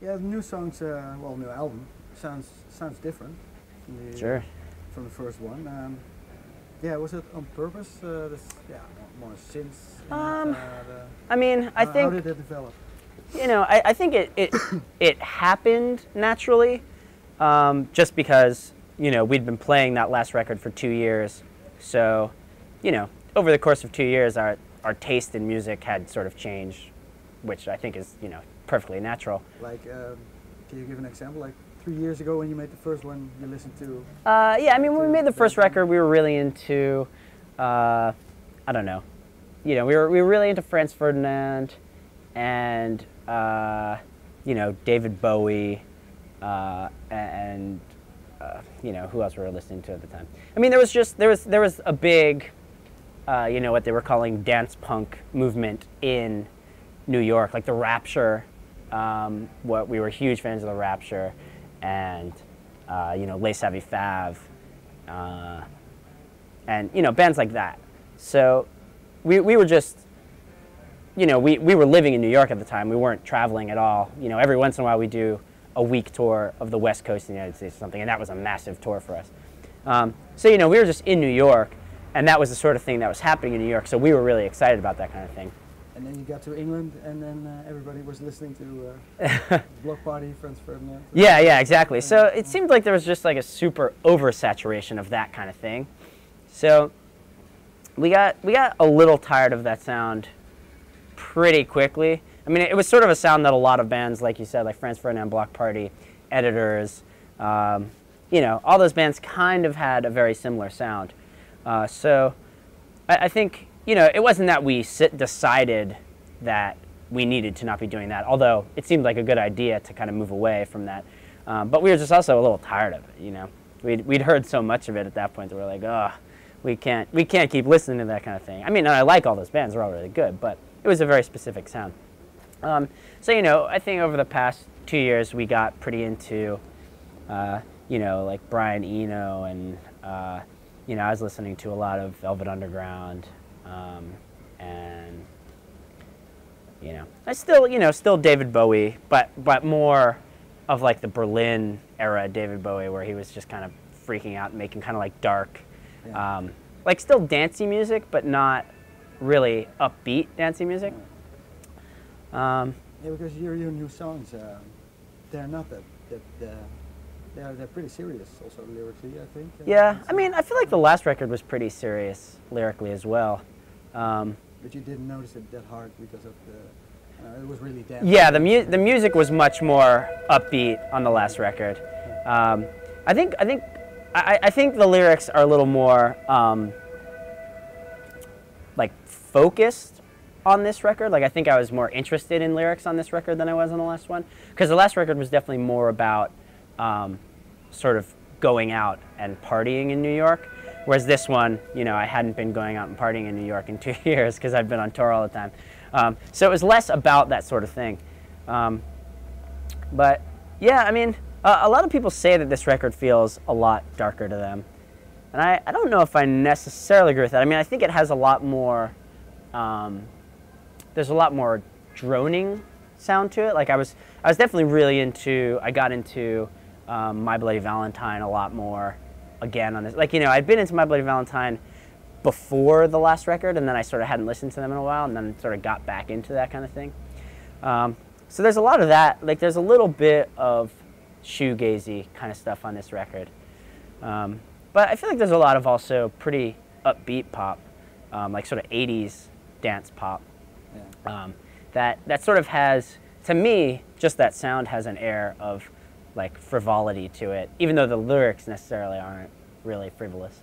Yeah, the new songs, well, new album sounds different from the Sure. from the first one. Yeah, was it on purpose? This, yeah, more synths. I mean, I How think did it develop? I think it happened naturally, just because we'd been playing that last record for 2 years, so over the course of 2 years, our taste in music had sort of changed, which I think is perfectly natural. Like, can you give an example? Like 3 years ago, when you made the first one, you listened to. Yeah, I mean, when we made the first record, we were really into, I don't know, we were really into Franz Ferdinand, and David Bowie, and who else we were listening to at the time. I mean, there was a big, what they were calling dance punk movement in New York, like the Rapture. What we were huge fans of the Rapture, and Les Savy Fav, and bands like that. So we were just, we were living in New York at the time. We weren't traveling at all. Every once in a while we do a week tour of the West Coast of the United States or something, and that was a massive tour for us. So we were just in New York, and that was the sort of thing that was happening in New York. So we were really excited about that kind of thing. And then you got to England, and then everybody was listening to Block Party, Franz Ferdinand. Yeah, exactly. So it seemed like there was just like a super oversaturation of that kind of thing. So we got a little tired of that sound pretty quickly. I mean, it was sort of a sound that a lot of bands, like you said, like Franz Ferdinand, Block Party, Editors, all those bands kind of had a very similar sound. So I think, it wasn't that we decided that we needed to not be doing that, although it seemed like a good idea to kind of move away from that. But we were just also a little tired of it, We'd heard so much of it at that point that we're like, oh, we can't keep listening to that kind of thing. I mean, I like all those bands, they're all really good, but it was a very specific sound. So, I think over the past 2 years, we got pretty into, like Brian Eno, and, I was listening to a lot of Velvet Underground, and, I still David Bowie, but more of like the Berlin era David Bowie, where he was just kind of freaking out and making kind of like dark, like still dancey music, but not really upbeat dancey music. Yeah, because your new songs, they're not that they're pretty serious, also lyrically, I think. Yeah, I mean, I feel like the last record was pretty serious lyrically as well. But you didn't notice it that hard because of it was really dancey. Yeah, the music was much more upbeat on the last record. I think the lyrics are a little more like focused on this record. Like, I think I was more interested in lyrics on this record than I was on the last one, because the last record was definitely more about sort of going out and partying in New York, whereas this one, I hadn't been going out and partying in New York in 2 years because I'd been on tour all the time. So it was less about that sort of thing. But yeah, I mean, a lot of people say that this record feels a lot darker to them, and I don't know if I necessarily agree with that. I mean, I think it has a lot more, there's a lot more droning sound to it. Like, I was definitely really I got into My Bloody Valentine a lot more again on this. Like, I'd been into My Bloody Valentine before the last record, and then I sort of hadn't listened to them in a while, and then sort of got back into that kind of thing. So there's a lot of that. Like, there's a little bit of shoegazy kind of stuff on this record. But I feel like there's a lot of also pretty upbeat pop, like sort of 80s dance pop. Yeah. That sort of has, to me, just that sound has an air of like frivolity to it, even though the lyrics necessarily aren't really frivolous.